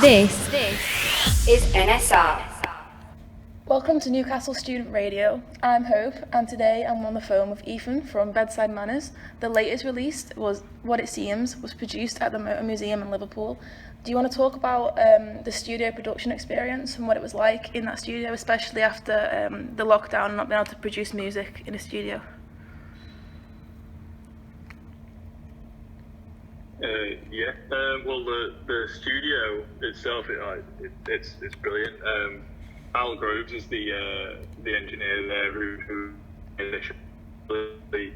This is NSR. Welcome to Newcastle Student Radio. I'm Hope, and today I'm on the phone with Ethan from Bedside Manners. The latest release was What It Seems, was produced at the Motor Museum in Liverpool. Do you want to talk about the studio production experience and what it was like in that studio, especially after the lockdown and not being able to produce music in a studio? Well, the studio itself, it's brilliant. Al Groves is the engineer there who initially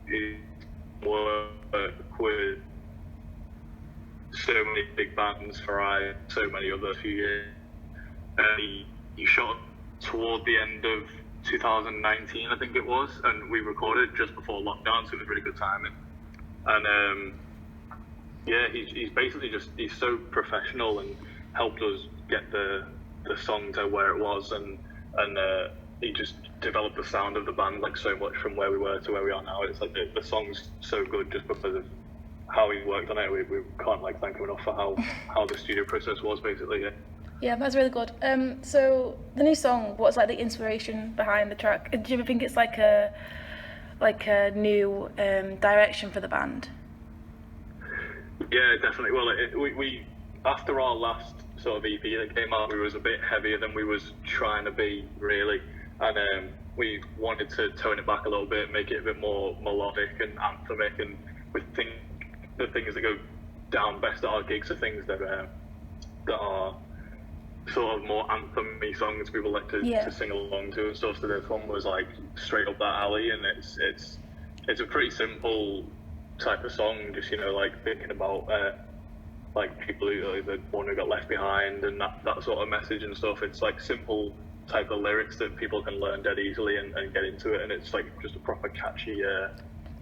he worked with so many big bands for so many other few years. He shot toward the end of 2019, I think it was, and we recorded just before lockdown, so it was really good timing. And he's basically he's so professional and helped us get the song to where it was, and he just developed the sound of the band like so much from where we were to where we are now. It's like the song's so good just because of how he worked on it. We can't thank him enough for how the studio process was basically. Yeah, that's really good. So the new song, what's like the inspiration behind the track? Do you ever think it's like a new direction for the band? Yeah, definitely. Well, we after our last sort of EP that came out, we was a bit heavier than we was trying to be really, and we wanted to tone it back a little bit, make it a bit more melodic and anthemic, and we think the things that go down best at our gigs are things that are sort of more anthem-y songs people like to sing along to and stuff. So this one was like straight up that alley, and it's a pretty simple type of song, just like thinking about like people who the one who got left behind and that sort of message and stuff. It's like simple type of lyrics that people can learn dead easily and get into it, and it's like just a proper catchy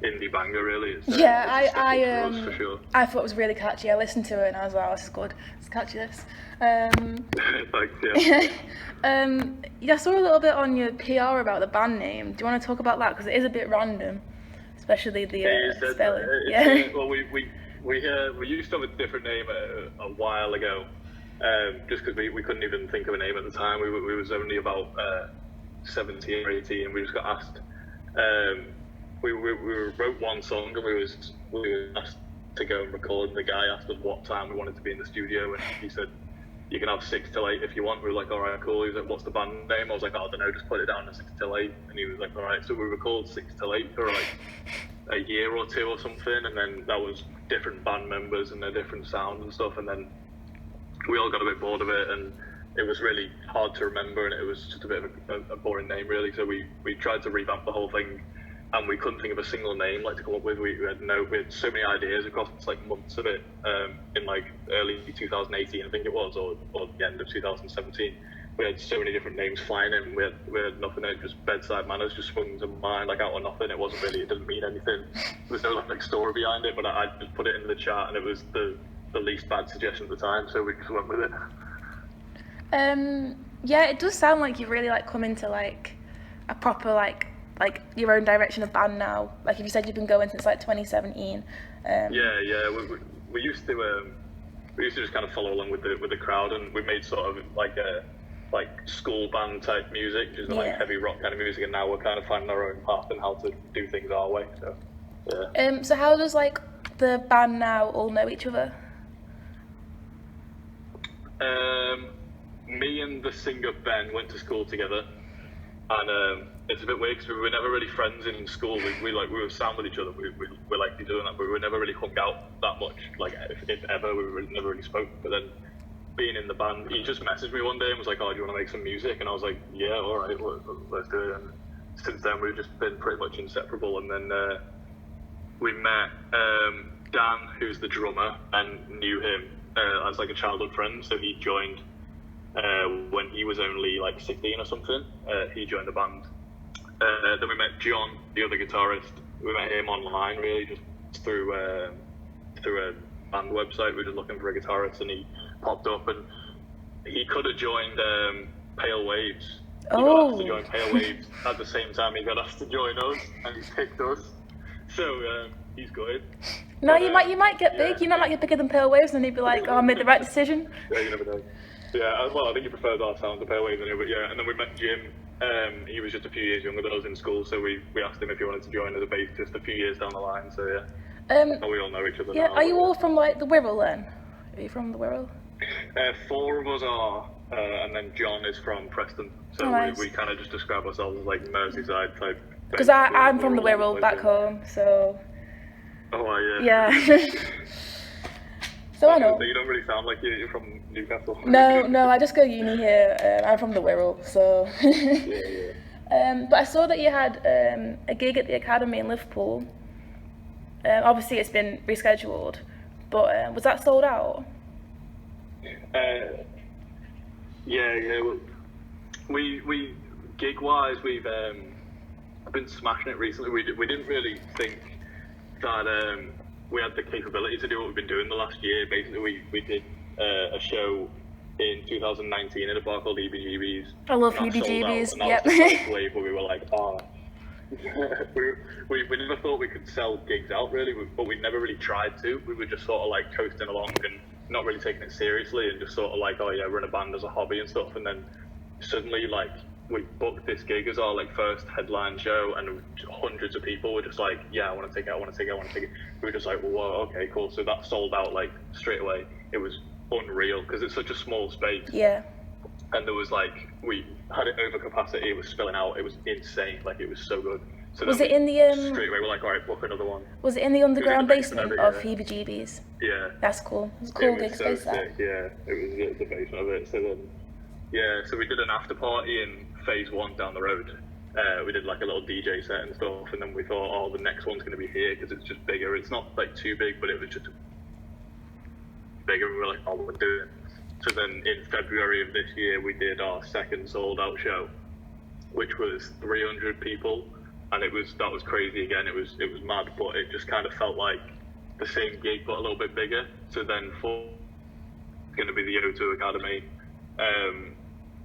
indie banger really. It's, for sure. I thought it was really catchy. I listened to it and I was like, oh, this is good, let's catchy this. Thanks, yeah. I saw a little bit on your PR about the band name. Do you want to talk about that, because it is a bit random, especially the spelling? Well, we used to have a different name a while ago, just because we couldn't even think of a name at the time. We was only about 17 or 18, and we just got asked. We wrote one song, and we were asked to go and record. The guy asked us what time we wanted to be in the studio, and he said, "You can have 6 till 8 if you want." We were like, "All right, cool." He was like, "What's the band name?" I was like, "I don't know, just put it down to 6 till 8." And he was like, "All right." So we recorded 6 till 8 for like a year or two or something, and then that was different band members and a different sound and stuff, and then we all got a bit bored of it, and it was really hard to remember, and it was just a bit of a boring name really. So we tried to revamp the whole thing, and we couldn't think of a single name to come up with. We had so many ideas across like months of it, in like early 2018 I think it was, or the end of 2017. We had so many different names flying in. We had nothing. It just Bedside Manners just sprung to mind like out of nothing. It didn't mean anything. There was no like story behind it, but I just put it into the chat, and it was the least bad suggestion at the time, so we just went with it. Yeah, it does sound like you've really like come into like a proper like your own direction of band now. Like if you said you've been going since like 2017. We used to just kind of follow along with the crowd, and we made sort of like a school band type music, just like heavy rock kind of music, and now we're kind of finding our own path and how to do things our way. So yeah. So how does like the band now all know each other? Me and the singer Ben went to school together, and it's a bit weird because we were never really friends in school. We were sound with each other. We liked each other, but we were never really hung out that much. Like if ever, never really spoke. But then, being in the band, he just messaged me one day and was like, "Oh, do you want to make some music?" And I was like, "Yeah, all right, let's do it." And since then, we've just been pretty much inseparable. And then we met Dan, who's the drummer, and knew him as like a childhood friend. So he joined when he was only like 16 or something. He joined the band. Then we met John, the other guitarist. We met him online, really, just through a band website. We were just looking for a guitarist, and he popped up, and he could have joined Pale Waves. He got asked to join Pale Waves at the same time he got asked to join us, and he picked us. So he's good. No, But, you might get big. You might get bigger than Pale Waves, and you'd be like, oh, I made the right decision. Yeah, you never know. Yeah, well, I think he prefers our sound to Pale Waves anyway, but yeah, and then we met Jim. He was just a few years younger than us in school, so we asked him if he wanted to join as a bassist a few years down the line, so yeah. And we all know each other Yeah, now. are you all from like the Wirral then? Are you from the Wirral? 4 of us are, and then John is from Preston, so Oh, nice. we kind of just describe ourselves as like Merseyside type. Because I'm from the Wirral back home, so... Oh, yeah. Yeah. So I know. So you don't really sound like you're from Newcastle. No, I just go uni here. I'm from the Wirral, so... Yeah. But I saw that you had a gig at the Academy in Liverpool. Obviously it's been rescheduled, but was that sold out? Yeah. Well, we gig-wise, we've been smashing it recently. We didn't really think that we had the capability to do what we've been doing the last year. Basically, we did a show in 2019 in a bar called EBGB's. I love EBGB's. Yep. Yep. That was the first wave where we were like, we never thought we could sell gigs out really, but we never really tried to. We were just sort of like coasting along and not really taking it seriously, and just sort of like, oh yeah, we're in a band as a hobby and stuff. And then suddenly, like, we booked this gig as our like first headline show, and hundreds of people were just like, yeah, I want to take it. We were just like, whoa, okay, cool. So that sold out like straight away. It was unreal because it's such a small space. Yeah. And there was like, we had it over capacity, it was spilling out, it was insane, like it was so good. So was it in the straight away we're like, all right, book another one. Was it in the underground basement of yeah. Heebie-Jeebies? Yeah. That's cool. It was a cool gig so space, that. sick, yeah, it was the basement of it. So then, yeah, so we did an after party in phase 1 down the road. We did like a little DJ set and stuff, and then we thought, oh, the next one's going to be here because it's just bigger. It's not like too big, but it was just bigger. We were like, oh, we'll do it. So then in February of this year, we did our second sold out show, which was 300 people, and that was crazy again. It was mad, but it just kind of felt like the same gig but a little bit bigger. So then for it's going to be the O2 Academy.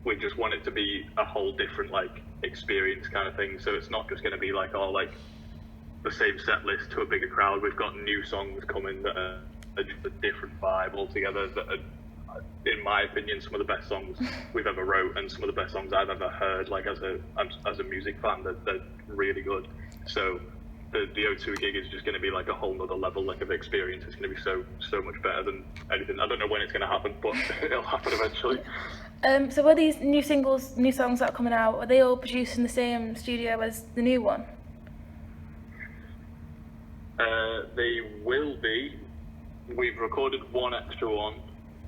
We just want it to be a whole different like experience kind of thing. So it's not just going to be like all like the same set list to a bigger crowd. We've got new songs coming that are just a different vibe altogether. That are, in my opinion, some of the best songs we've ever wrote, and some of the best songs I've ever heard. Like as a music fan, they're really good. So the O2 gig is just going to be like a whole nother level like of experience. It's going to be so much better than anything. I don't know when it's going to happen, but it'll happen eventually. So were these new songs that are coming out, are they all produced in the same studio as the new one? They will be. We've recorded one extra one.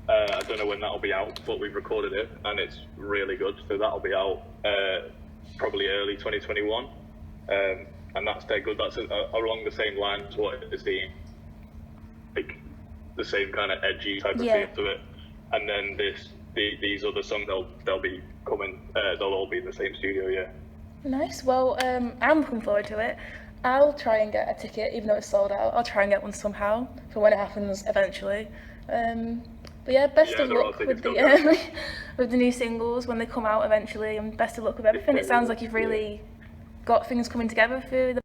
I don't know when that'll be out, but we've recorded it and it's really good. So that'll be out probably early 2021. And that's dead good. That's along the same lines what is like the same kind of edgy type of feel to it. And then these other songs, they'll be coming. They'll all be in the same studio. Yeah. Nice. Well, I'm looking forward to it. I'll try and get a ticket, even though it's sold out. I'll try and get one somehow for when it happens eventually. But yeah, best of luck with the with the new singles when they come out eventually, and best of luck with everything. It sounds like you've really got things coming together for the